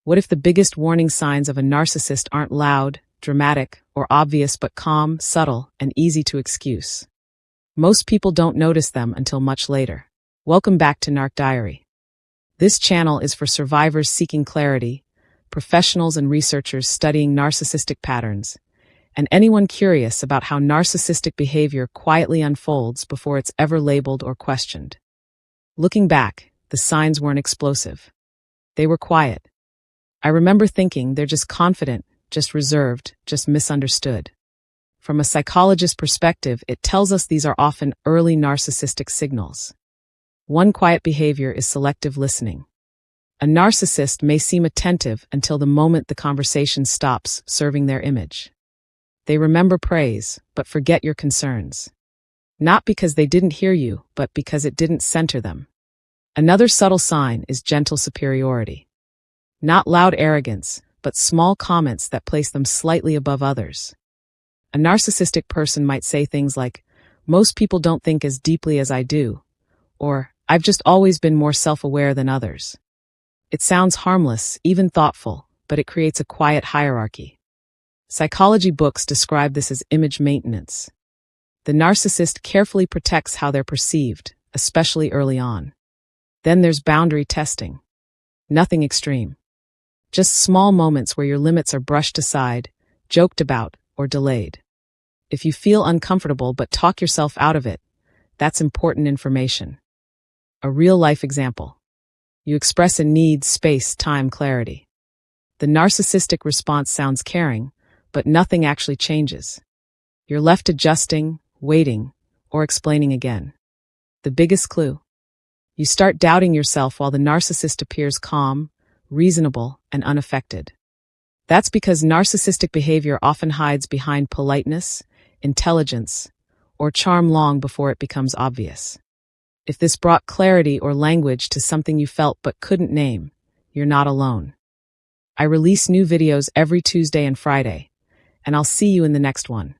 What if the biggest warning signs of a narcissist aren't loud, dramatic, or obvious but calm, subtle, and easy to excuse? Most people don't notice them until much later. Welcome back to Narc Diary. This channel is for survivors seeking clarity, professionals and researchers studying narcissistic patterns, and anyone curious about how narcissistic behavior quietly unfolds before it's ever labeled or questioned. Looking back, the signs weren't explosive. They were quiet. I remember thinking they're just confident, just reserved, just misunderstood. From a psychologist's perspective, it tells us these are often early narcissistic signals. One quiet behavior is selective listening. A narcissist may seem attentive until the moment the conversation stops serving their image. They remember praise, but forget your concerns. Not because they didn't hear you, but because it didn't center them. Another subtle sign is gentle superiority. Not loud arrogance, but small comments that place them slightly above others. A narcissistic person might say things like, "Most people don't think as deeply as I do," or "I've just always been more self-aware than others." It sounds harmless, even thoughtful, but it creates a quiet hierarchy. Psychology books describe this as image maintenance. The narcissist carefully protects how they're perceived, especially early on. Then there's boundary testing. Nothing extreme. Just small moments where your limits are brushed aside, joked about, or delayed. If you feel uncomfortable but talk yourself out of it, that's important information. A real-life example. You express a need, space, time, clarity. The narcissistic response sounds caring, but nothing actually changes. You're left adjusting, waiting, or explaining again. The biggest clue. You start doubting yourself while the narcissist appears calm, reasonable, and unaffected. That's because narcissistic behavior often hides behind politeness, intelligence, or charm long before it becomes obvious. If this brought clarity or language to something you felt but couldn't name, you're not alone. I release new videos every Tuesday and Friday, and I'll see you in the next one.